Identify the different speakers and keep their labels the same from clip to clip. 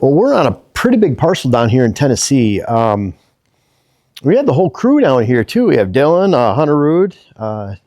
Speaker 1: Well, we're on a pretty big parcel down here in Tennessee. We have the whole crew down here too. We have Dylan, Hunter Rood, our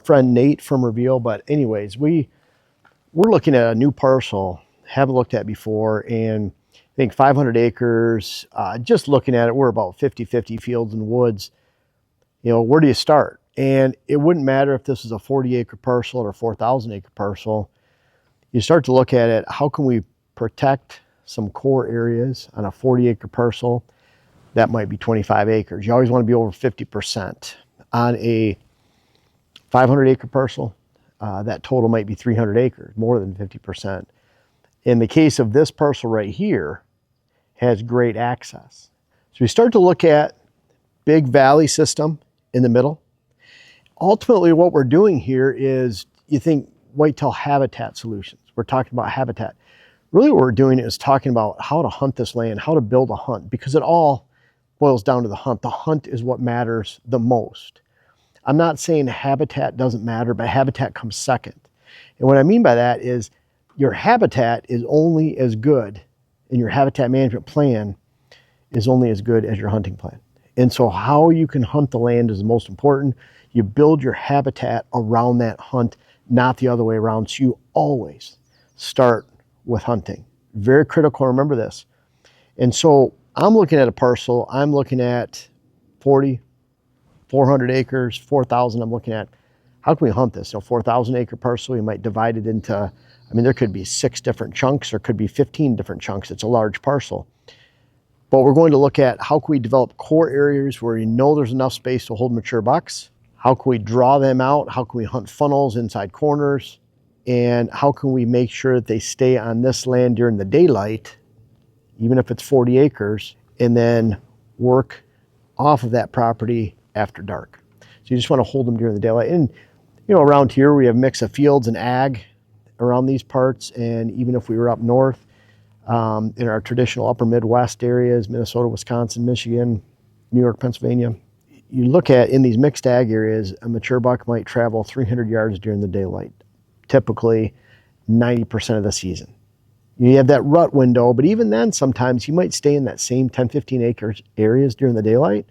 Speaker 1: friend Nate from Reveal. But anyways, we're looking at a new parcel, haven't looked at before, and I think 500 acres. Just looking at it, we're about 50-50 fields and woods. You know, where do you start? And it wouldn't matter if this is a 40-acre parcel or a 4,000-acre parcel. You start to look at it, how can we protect some core areas on a 40-acre parcel? That might be 25 acres. You always want to be over 50%. On a 500-acre parcel, that total might be 300 acres, more than 50%. In the case of this parcel right here, has great access. So we start to look at big valley system in the middle. Ultimately, what we're doing here is, you think whitetail habitat solutions. We're talking about habitat. Really what we're doing is talking about how to hunt this land, how to build a hunt, because it all boils down to the hunt. The hunt is what matters the most. I'm not saying habitat doesn't matter, but habitat comes second. And what I mean by that is your habitat is only as good, and your habitat management plan is only as good as your hunting plan. And so how you can hunt the land is the most important. You build your habitat around that hunt, not the other way around. So you always start with hunting. Very critical, remember this. And so I'm looking at a parcel, I'm looking at 40, 400 acres, 4,000. I'm looking at, how can we hunt this? 4,000 acre parcel, you might divide it into, there could be 6 different chunks, or could be 15 different chunks. It's a large parcel. But we're going to look at how can we develop core areas where you know there's enough space to hold mature bucks. How can we draw them out? How can we hunt funnels inside corners? And how can we make sure that they stay on this land during the daylight, even if it's 40 acres, and then work off of that property after dark. So you just want to hold them during the daylight. And around here we have a mix of fields and ag around these parts. And even if we were up north, in our traditional upper Midwest areas, Minnesota, Wisconsin, Michigan, New York, Pennsylvania, you look at in these mixed ag areas, a mature buck might travel 300 yards during the daylight, typically 90% of the season. You have that rut window, but even then, sometimes he might stay in that same 10, 15 acres areas during the daylight,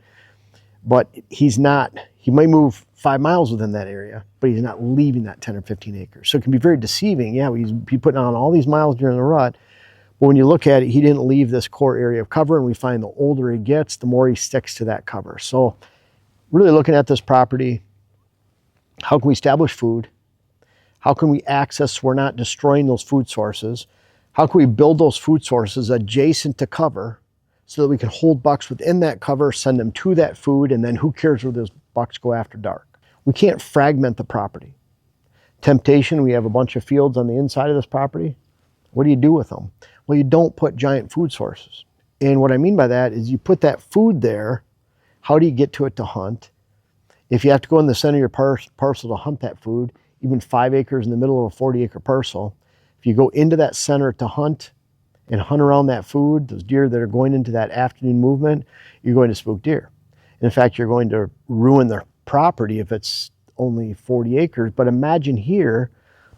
Speaker 1: but he might move 5 miles within that area, but he's not leaving that 10 or 15 acres. So it can be very deceiving. Yeah, he's putting on all these miles during the rut, but when you look at it, he didn't leave this core area of cover, and we find the older he gets, the more he sticks to that cover. So really looking at this property, how can we establish food? How can we access so we're not destroying those food sources? How can we build those food sources adjacent to cover so that we can hold bucks within that cover, send them to that food, and then who cares where those bucks go after dark? We can't fragment the property. Temptation, we have a bunch of fields on the inside of this property. What do you do with them? Well, you don't put giant food sources. And what I mean by that is you put that food there, how do you get to it to hunt? If you have to go in the center of your parcel to hunt that food, even 5 acres in the middle of a 40-acre parcel, if you go into that center to hunt and hunt around that food, those deer that are going into that afternoon movement, you're going to spook deer. In fact, you're going to ruin their property if it's only 40 acres. But imagine here,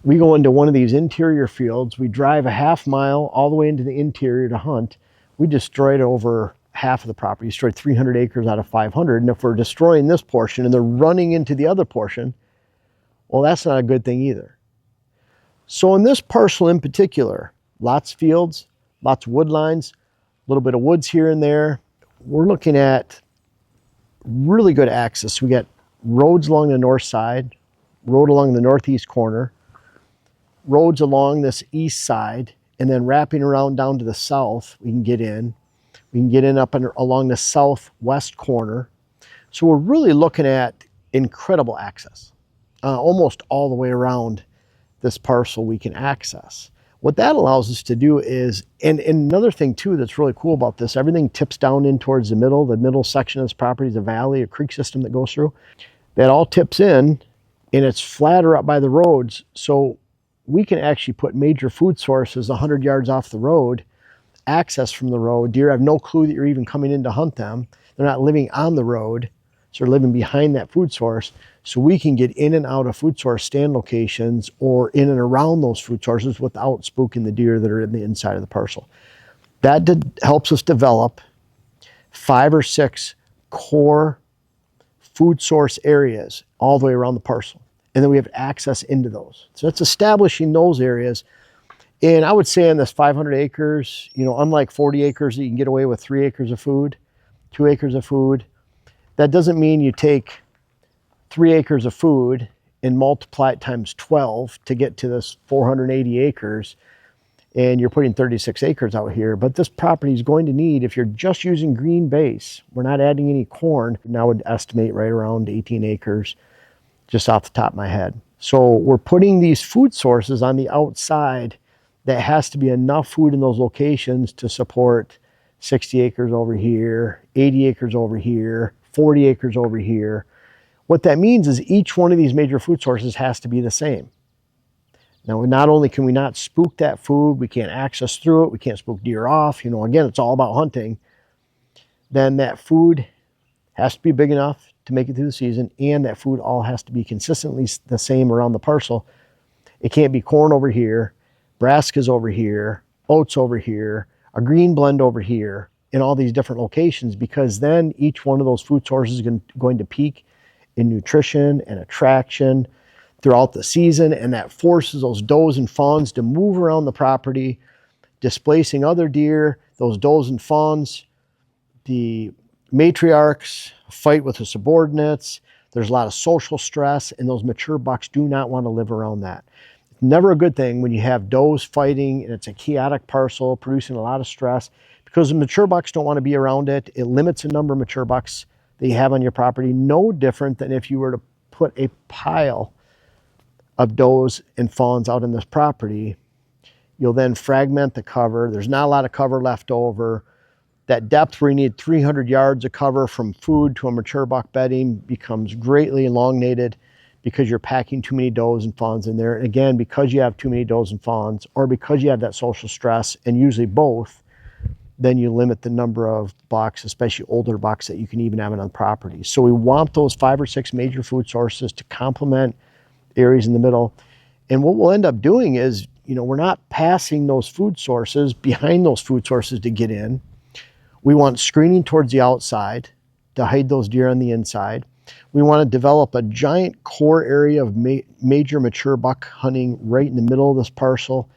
Speaker 1: we go into one of these interior fields, we drive a half mile all the way into the interior to hunt. We destroyed over half of the property, destroyed 300 acres out of 500. And if we're destroying this portion and they're running into the other portion, well, that's not a good thing either. So in this parcel in particular, lots of fields, lots of wood lines, a little bit of woods here and there. We're looking at really good access. We got roads along the north side, road along the northeast corner, roads along this east side, and then wrapping around down to the south, we can get in. We can get in up along the southwest corner. So we're really looking at incredible access. Almost all the way around this parcel we can access. What that allows us to do is, and another thing too that's really cool about this, everything tips down in towards the middle section of this property is a valley, a creek system that goes through. That all tips in, and it's flatter up by the roads, so we can actually put major food sources 100 yards off the road, access from the road. Deer have no clue that you're even coming in to hunt them. They're not living on the road, so they're living behind that food source. So we can get in and out of food source stand locations or in and around those food sources without spooking the deer that are in the inside of the parcel. That helps us develop 5 or 6 core food source areas all the way around the parcel. And then we have access into those. So it's establishing those areas. And I would say in this 500 acres, unlike 40 acres that you can get away with 3 acres of food, 2 acres of food, that doesn't mean you take 3 acres of food and multiply it times 12 to get to this 480 acres, and you're putting 36 acres out here. But this property is going to need, if you're just using green base, we're not adding any corn, now I would estimate right around 18 acres, just off the top of my head. So we're putting these food sources on the outside that has to be enough food in those locations to support 60 acres over here, 80 acres over here, 40 acres over here. What that means is each one of these major food sources has to be the same. Now, not only can we not spook that food, we can't access through it, we can't spook deer off, again, it's all about hunting, then that food has to be big enough to make it through the season, and that food all has to be consistently the same around the parcel. It can't be corn over here, brassicas over here, oats over here, a green blend over here, in all these different locations, because then each one of those food sources is going to peak in nutrition and attraction throughout the season, and that forces those does and fawns to move around the property, displacing other deer. Those does and fawns, the matriarchs fight with the subordinates. There's a lot of social stress, and those mature bucks do not want to live around that. It's never a good thing when you have does fighting and it's a chaotic parcel producing a lot of stress, because the mature bucks don't want to be around it. It limits the number of mature bucks that you have on your property, no different than if you were to put a pile of does and fawns out in this property. You'll then fragment the cover. There's not a lot of cover left over. That depth where you need 300 yards of cover from food to a mature buck bedding becomes greatly elongated because you're packing too many does and fawns in there. And again, because you have too many does and fawns, or because you have that social stress, and usually both, then you limit the number of bucks, especially older bucks, that you can even have on property. So we want those 5 or 6 major food sources to complement areas in the middle. And what we'll end up doing is, we're not passing those food sources behind those food sources to get in. We want screening towards the outside to hide those deer on the inside. We want to develop a giant core area of major mature buck hunting right in the middle of this parcel,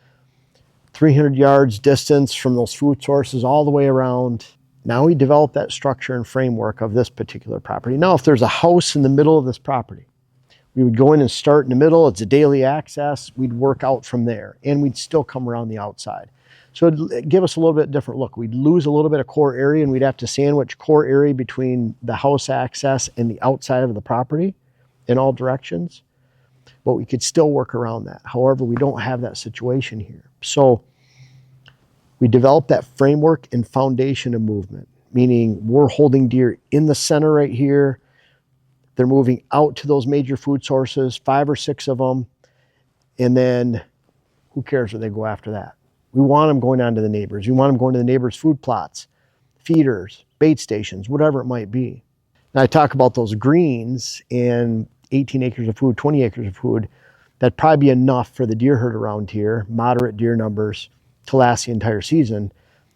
Speaker 1: 300 yards distance from those food sources all the way around. Now we develop that structure and framework of this particular property. Now, if there's a house in the middle of this property, we would go in and start in the middle. It's a daily access. We'd work out from there, and we'd still come around the outside. So it'd give us a little bit different look. We'd lose a little bit of core area, and we'd have to sandwich core area between the house access and the outside of the property in all directions. But we could still work around that. However, we don't have that situation here. So we develop that framework and foundation of movement, meaning we're holding deer in the center right here. They're moving out to those major food sources, 5 or 6 of them. And then who cares where they go after that? We want them going on to the neighbors. We want them going to the neighbors' food plots, feeders, bait stations, whatever it might be. Now I talk about those greens and 18 acres of food, 20 acres of food. That'd probably be enough for the deer herd around here, moderate deer numbers, to last the entire season.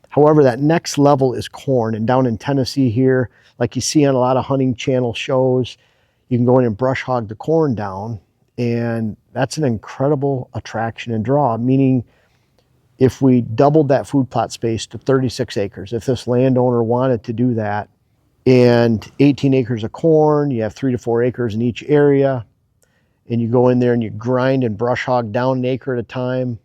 Speaker 1: However, that next level is corn. And down in Tennessee here, like you see on a lot of hunting channel shows, you can go in and brush hog the corn down. And that's an incredible attraction and draw, meaning if we doubled that food plot space to 36 acres, if this landowner wanted to do that, and 18 acres of corn, you have 3 to 4 acres in each area, and you go in there and you grind and brush hog down an acre at a time,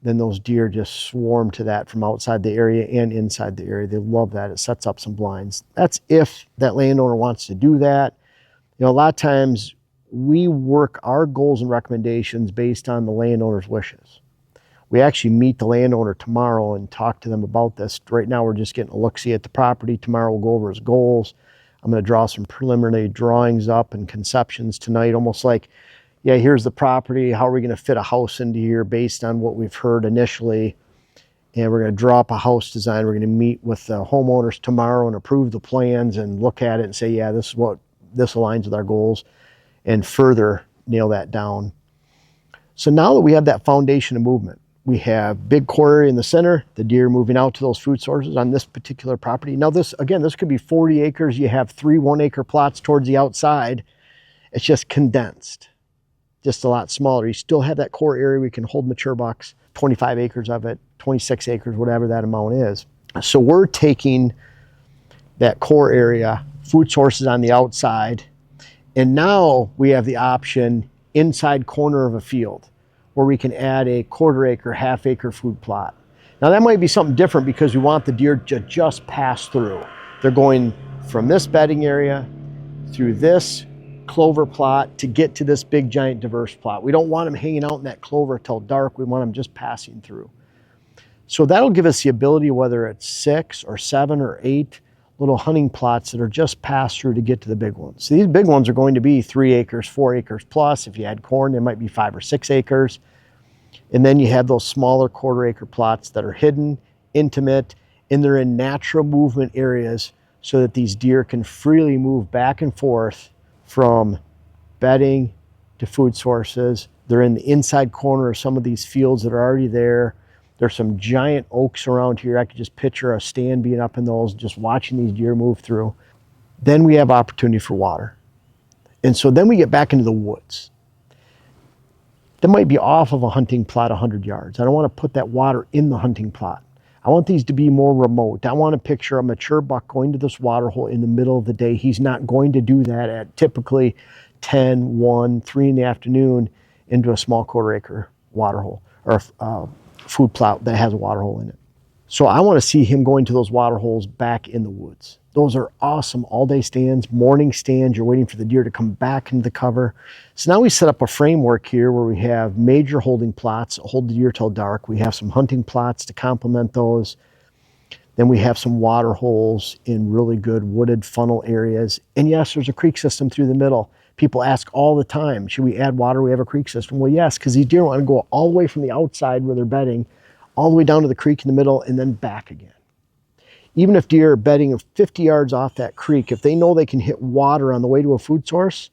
Speaker 1: then those deer just swarm to that from outside the area and inside the area. They love that. It sets up some blinds. That's if that landowner wants to do that. A lot of times we work our goals and recommendations based on the landowner's wishes. We actually meet the landowner tomorrow and talk to them about this. Right now, we're just getting a look-see at the property. Tomorrow, we'll go over his goals. I'm going to draw some preliminary drawings up and conceptions tonight, almost like, yeah, here's the property. How are we going to fit a house into here based on what we've heard initially? And we're going to draw up a house design. We're going to meet with the homeowners tomorrow and approve the plans and look at it and say, yeah, this aligns with our goals, and further nail that down. So now that we have that foundation of movement, We have big core area in the center, the deer moving out to those food sources on this particular property. Now this, again, this could be 40 acres. You have 3 1-acre plots towards the outside. It's just condensed, just a lot smaller. You still have that core area we can hold mature bucks, 25 acres of it, 26 acres, whatever that amount is. So we're taking that core area, food sources on the outside, and now we have the option inside corner of a field where we can add a 1/4 acre, 1/2 acre food plot. Now that might be something different because we want the deer to just pass through. They're going from this bedding area through this clover plot to get to this big giant diverse plot. We don't want them hanging out in that clover till dark. We want them just passing through. So that'll give us the ability, whether it's 6 or 7 or 8 little hunting plots that are just passed through to get to the big ones. So these big ones are going to be 3 acres, 4 acres plus. If you had corn, they might be 5 or 6 acres. And then you have those smaller 1/4 acre plots that are hidden, intimate, and they're in natural movement areas so that these deer can freely move back and forth from bedding to food sources. They're in the inside corner of some of these fields that are already there. There's some giant oaks around here. I could just picture a stand being up in those, just watching these deer move through. Then we have opportunity for water. And so then we get back into the woods. That might be off of a hunting plot 100 yards. I don't want to put that water in the hunting plot. I want these to be more remote. I want to picture a mature buck going to this water hole in the middle of the day. He's not going to do that at typically 10, 1, 3 in the afternoon into a small 1/4 acre water hole or food plot that has a water hole in it. So I want to see him going to those water holes back in the woods. Those are awesome all-day stands, morning stands. You're waiting for the deer to come back into the cover. So now we set up a framework here where we have major holding plots, hold the deer till dark. We have some hunting plots to complement those. Then we have some water holes in really good wooded funnel areas. And yes, there's a creek system through the middle. People ask all the time, should we add water? We have a creek system. Well, yes, because these deer want to go all the way from the outside where they're bedding, all the way down to the creek in the middle and then back again. Even if deer are bedding 50 yards off that creek, if they know they can hit water on the way to a food source,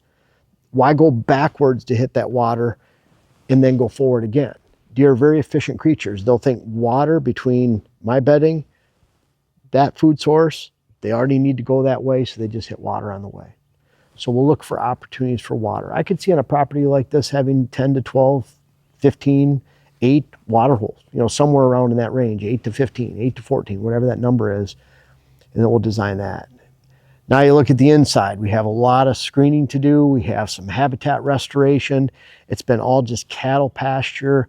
Speaker 1: why go backwards to hit that water and then go forward again? Deer are very efficient creatures. They'll think water between my bedding, that food source, they already need to go that way, so they just hit water on the way. So we'll look for opportunities for water. I could see on a property like this having 10 to 12, 15, 8 water holes, somewhere around in that range, 8 to 15, 8 to 14, whatever that number is, and then we'll design that. Now you look at the inside, we have a lot of screening to do. We have some habitat restoration. It's been all just cattle pasture.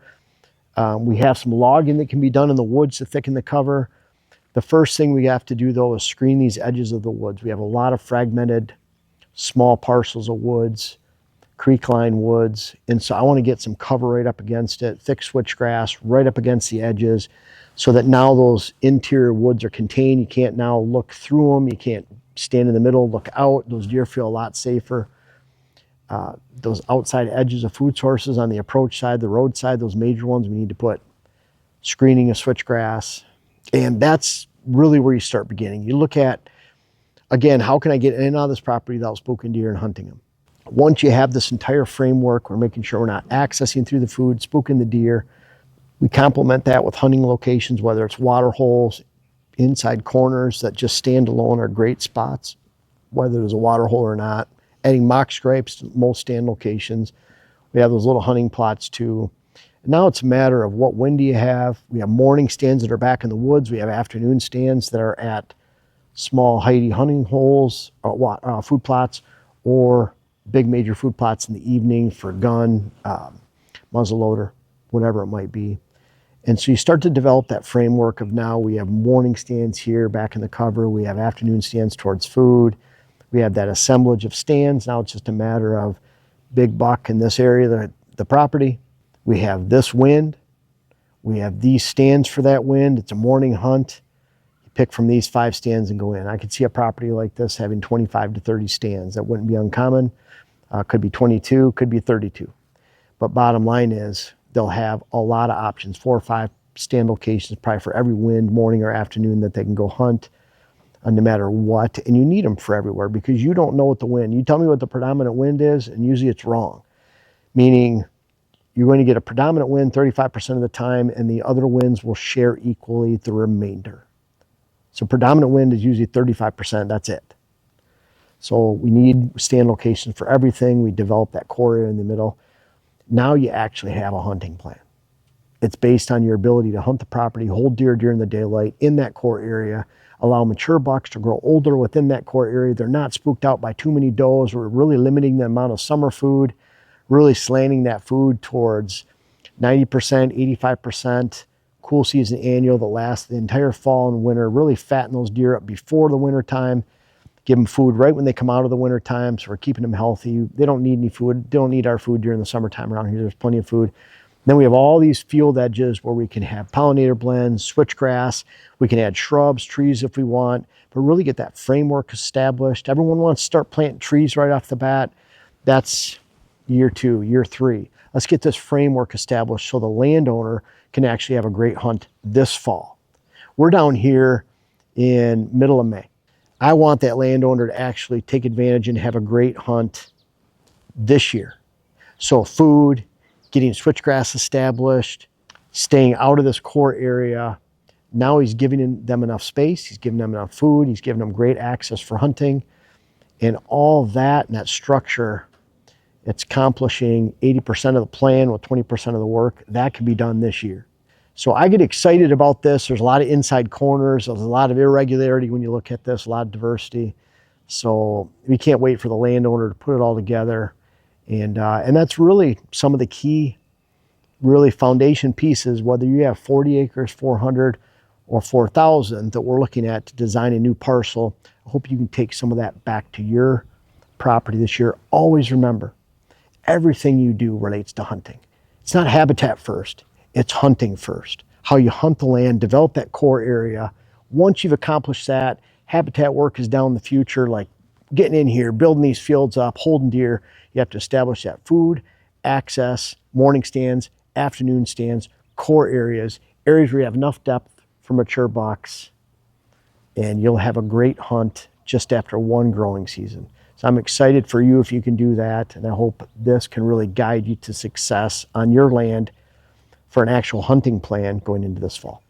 Speaker 1: We have some logging that can be done in the woods to thicken the cover. The first thing we have to do though is screen these edges of the woods. We have a lot of fragmented small parcels of woods, creek line woods. And so I want to get some cover right up against it, thick switchgrass right up against the edges so that now those interior woods are contained. You can't now look through them. You can't stand in the middle, look out. Those deer feel a lot safer. Those outside edges of food sources on the approach side, the road side, those major ones, we need to put screening of switchgrass. And that's really where you start beginning. You look at, again, how can I get in and out of this property without spooking deer and hunting them? Once you have this entire framework, we're making sure we're not accessing through the food, spooking the deer. We complement that with hunting locations, whether it's water holes, inside corners that just stand alone are great spots, whether there's a water hole or not. Adding mock scrapes to most stand locations. We have those little hunting plots too. And now it's a matter of what wind do you have. We have morning stands that are back in the woods. We have afternoon stands that are at small heighty hunting holes, food plots, or big major food plots in the evening for gun, muzzleloader, whatever it might be. And so you start to develop that framework of now we have morning stands here back in the cover. We have afternoon stands towards food. We have that assemblage of stands. Now it's just a matter of big buck in this area, the property. We have this wind. We have these stands for that wind. It's a morning hunt. You pick from these 5 stands and go in. I could see a property like this having 25 to 30 stands. That wouldn't be uncommon. Could be 22, could be 32. But bottom line is they'll have a lot of options, 4 or 5 stand locations probably for every wind, morning or afternoon that they can go hunt no matter what. And you need them for everywhere because you don't know what the wind, you tell me what the predominant wind is and usually it's wrong. Meaning You're going to get a predominant wind 35% of the time, and the other winds will share equally the remainder. So predominant wind is usually 35%, that's it. So we need stand locations for everything. We develop that core area in the middle. Now you actually have a hunting plan. It's based on your ability to hunt the property, hold deer during the daylight in that core area, allow mature bucks to grow older within that core area. They're not spooked out by too many does. We're really limiting the amount of summer food, really slanting that food towards 90%, 85%, cool season annual that lasts the entire fall and winter, really fatten those deer up before the winter time, give them food right when they come out of the winter time, so we're keeping them healthy. They don't need any food. They don't need our food during the summertime around here. There's plenty of food. Then we have all these field edges where we can have pollinator blends, switchgrass. We can add shrubs, trees if we want, but really get that framework established. Everyone wants to start planting trees right off the bat. That's year 2, year 3. Let's get this framework established so the landowner can actually have a great hunt this fall. We're down here in middle of May. I want that landowner to actually take advantage and have a great hunt this year. So food, getting switchgrass established, staying out of this core area. Now he's giving them enough space, he's giving them enough food, he's giving them great access for hunting, and all that and that structure, it's accomplishing 80% of the plan with 20% of the work. That can be done this year. So I get excited about this. There's a lot of inside corners, there's a lot of irregularity when you look at this, a lot of diversity. So we can't wait for the landowner to put it all together. And that's really some of the key, really foundation pieces, whether you have 40 acres, 400, or 4,000 that we're looking at to design a new parcel. I hope you can take some of that back to your property this year. Always remember, everything you do relates to hunting. It's not habitat first, it's hunting first. How you hunt the land, develop that core area. Once you've accomplished that, habitat work is down the future, like getting in here, building these fields up, holding deer. You have to establish that food, access, morning stands, afternoon stands, core areas where you have enough depth for mature bucks, and you'll have a great hunt just after one growing season. So I'm excited for you if you can do that, and I hope this can really guide you to success on your land for an actual hunting plan going into this fall.